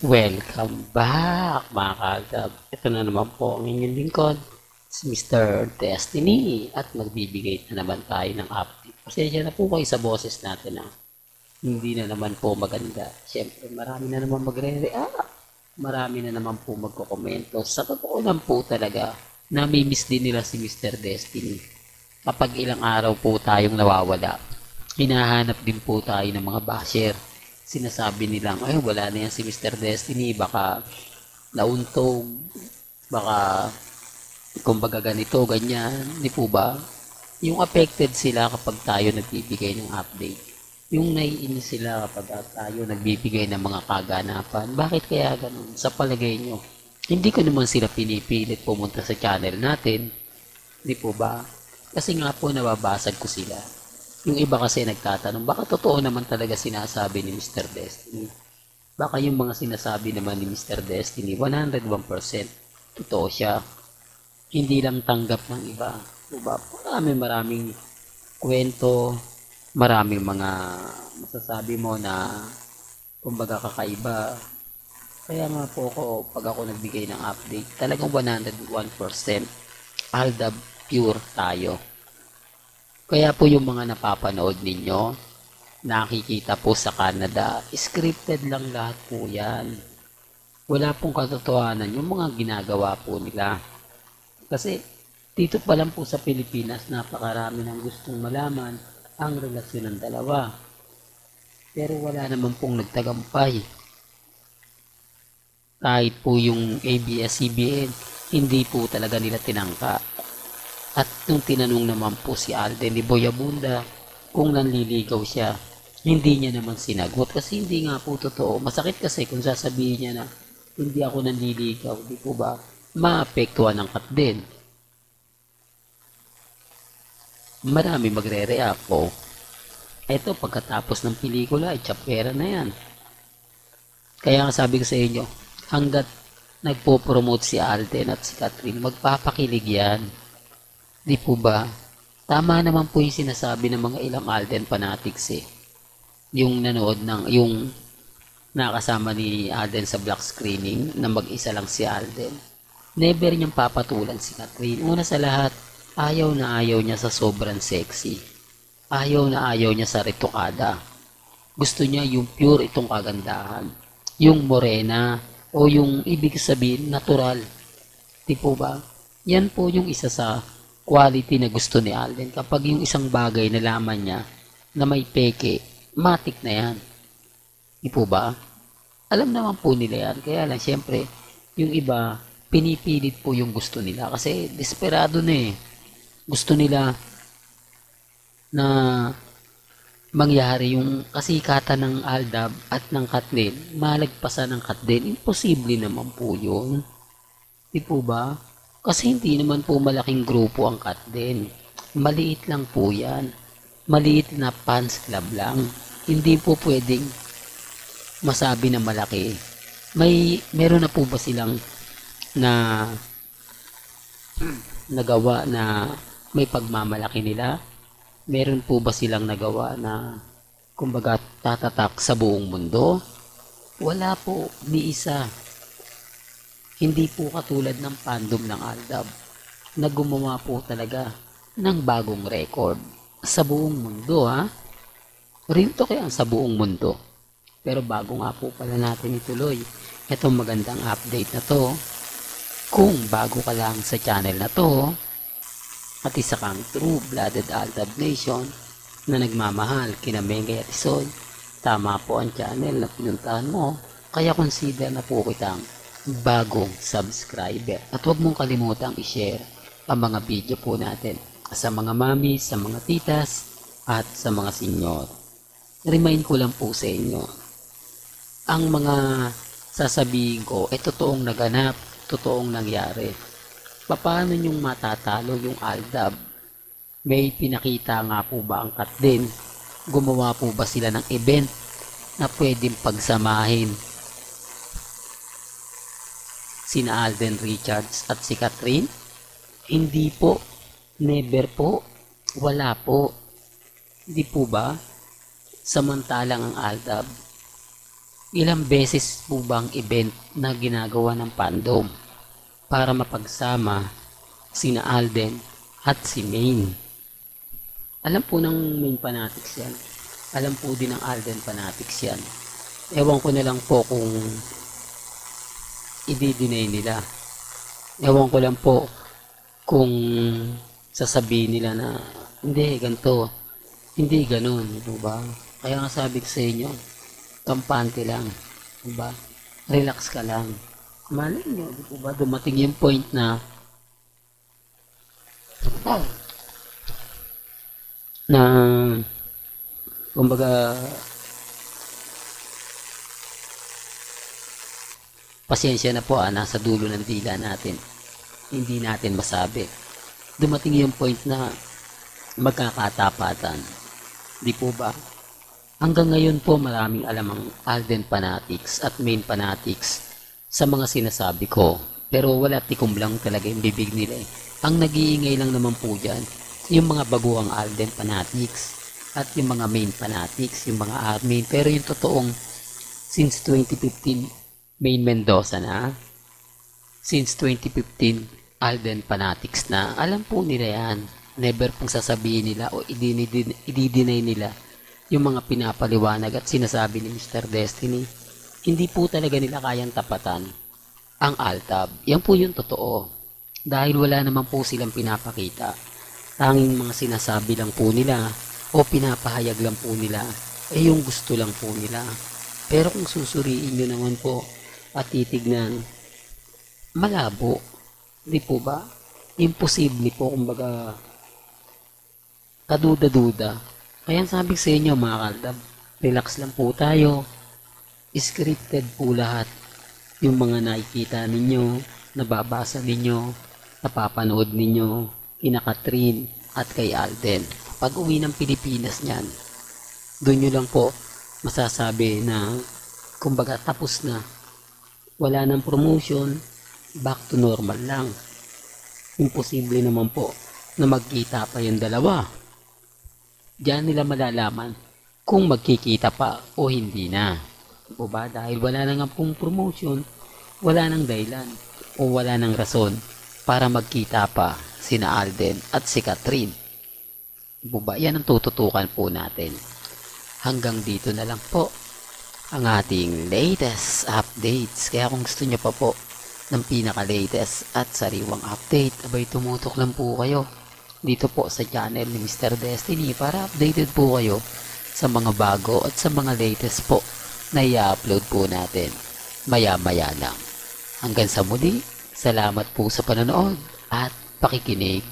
Welcome back mga kagab. Ito na naman po ang inyong lingkod, si Mr. Destiny at magbibigay na naman tayo ng update. Pasensya na po kayo sa boses natin hindi na naman po maganda. Siyempre marami na naman magre-react. Marami na naman po magkokomento. Sa totoo lang po talaga, namimiss din nila si Mr. Destiny. Kapag ilang araw po tayong nawawala, hinahanap din po tayo ng mga basher. Sinasabi nilang, ay wala na yan si Mr. Destiny, baka nauntog, baka kumbaga ganito, ganyan, di po ba? Yung affected sila kapag tayo nagbibigay ng update. Yung naiinis sila kapag tayo nagbibigay ng mga kaganapan. Bakit kaya ganun? Sa palagay nyo, hindi ko naman sila pinipilit pumunta sa channel natin, di po ba? Kasi nga po nababasag ko sila. Yung iba kasi nagtatanong, baka totoo naman talaga sinasabi ni Mr. Destiny. Baka yung mga sinasabi naman ni Mr. Destiny, 101% totoo siya. Hindi lang tanggap ng iba. Diba? Maraming kwento, maraming mga masasabi mo na kumbaga kakaiba. Kaya nga po ako, pag ako nagbigay ng update, talagang 101% Aldab pure tayo. Kaya po yung mga napapanood ninyo, nakikita po sa Canada, scripted lang lahat po yan. Wala pong katotohanan yung mga ginagawa po nila. Kasi dito pa lang po sa Pilipinas, napakarami ng gustong malaman ang relasyon ng dalawa. Pero wala naman pong nagtagumpay. Kahit po yung ABS-CBN, hindi po talaga nila tinangka. At nung tinanong naman po si Alden ni Boy Abunda kung nanliligaw siya, hindi niya naman sinagot kasi hindi nga po totoo. Masakit kasi kung sasabihin niya na hindi ako nanliligaw, di po ba? Maapektuhan ang kat din. Marami magre-react po. Eto, pagkatapos ng pelikula, itsapera na yan. Kaya nga sabi ko sa inyo, hanggat nagpo-promote si Alden at si Catherine, magpapakilig yan. Di po ba? Tama naman po yung sinasabi ng mga ilang Alden fanatics eh. Yung nanood ng, yung nakasama ni Alden sa black screening na mag-isa lang si Alden. Never niyang papatulan si Catherine. Una sa lahat, ayaw na ayaw niya sa sobrang sexy. Ayaw na ayaw niya sa retokada. Gusto niya yung pure itong kagandahan. Yung morena o yung ibig sabihin natural. Di po ba? Yan po yung isa sa quality na gusto ni Alden. Kapag yung isang bagay nalaman niya na may peke, matik na yan. Di po ba? Alam naman po nila yan. Kaya lang, syempre, yung iba, pinipilit po yung gusto nila. Kasi, desperado na eh. Gusto nila na mangyari yung kasikatan ng Aldab at ng Kathleen, malagpasan ng Kathleen. Imposible naman po yun. Di po ba? Kasi hindi naman po malaking grupo ang cut din. Maliit lang po yan. Maliit na fans club lang. Hindi po pwedeng masabi na malaki. Meron na po ba silang na nagawa na may pagmamalaki nila? Meron po ba silang nagawa na kumbaga tatatak sa buong mundo? Wala po, ni isa. Hindi po katulad ng fandom ng Aldab na gumawa po talaga ng bagong record sa buong mundo ha. Rin to kaya sa buong mundo. Pero bago nga po pala natin ituloy itong magandang update na to, kung bago ka lang sa channel na to at isa kang true-blooded Aldab Nation na nagmamahal kina Mengay at Isoy, tama po ang channel na pinuntahan mo. Kaya consider na po kitang bagong subscriber. At huwag mong kalimutang i-share ang mga video po natin sa mga mami, sa mga titas, at sa mga senyor. Remind ko lang po sa inyo, ang mga sasabihin ko ay totoong naganap, totoong nangyari. Paano nyong matatalo yung Aldab? May pinakita nga po ba ang Kathleen? Gumawa po ba sila ng event na pwedeng pagsamahin sina Alden Richards at si Catherine? Hindi po. Never po. Wala po. Hindi po ba? Samantalang ang Aldab, Ilang beses po bang event na ginagawa ng fandom para mapagsama sina Alden at si Main. Alam po ng Main Fanatics yan. Alam po din ng Alden Fanatics yan. Ewan ko na lang po kung i-deny nila. Ewan ko lang po kung sasabihin nila na hindi, ganito, hindi ganun, diba? Kaya nga sabi ko sa inyo, kampante lang, diba? Relax ka lang. Malay nyo, diba? Dumating yung point na kumbaga, pasensya na po, nasa dulo ng dila natin. Hindi natin masabi. Dumating yung point na magkakatapatan. Di po ba? Hanggang ngayon po maraming alam ang Alden Fanatics at Main Fanatics sa mga sinasabi ko. Pero wala tikom lang talaga yung bibig nila eh. Ang nag-iingay lang naman po dyan, yung mga baguhang Alden Fanatics at yung mga Main Fanatics, yung mga admin. Pero yung totoong since 2015 Main Mendoza na, since 2015 Alden Fanatics na, alam po nila yan. Never pong sasabihin nila o i-deny nila yung mga pinapaliwanag at sinasabi ni Mr. Destiny. Hindi po talaga nila kayang tapatan ang Altab. Yan po yung totoo. Dahil wala naman po silang pinapakita. Tanging mga sinasabi lang po nila o pinapahayag lang po nila ay yung gusto lang po nila. Pero kung susuriin nyo naman po at titignan, malabo. Di po ba? Imposible po, kumbaga, kaduda-duda. Kaya sabi sa inyo mga kaldab, relax lang po tayo. Scripted po lahat. Yung mga nakikita ninyo, nababasa ninyo, napapanood ninyo, kina Catherine at kay Alden. Pag uwi ng Pilipinas niyan, doon nyo lang po masasabi na, kumbaga, tapos na. Wala nang promotion, back to normal lang. Imposible naman po na magkita pa yung dalawa. Diyan nila malalaman kung magkikita pa o hindi na. O ba? Dahil wala nang pong promotion, wala nang dahilan o wala nang rason para magkita pa sina Alden at si Catherine. O ba? Yan ang tututukan po natin. Hanggang dito na lang po ang ating latest updates. Kaya kung gusto nyo pa po ng pinaka-latest at sariwang update, abay tumutok lang po kayo dito po sa channel ni Mr. Destiny para updated po kayo sa mga bago at sa mga latest po na i-upload po natin maya-maya lang. Hanggang sa muli, salamat po sa panonood at pakikinig.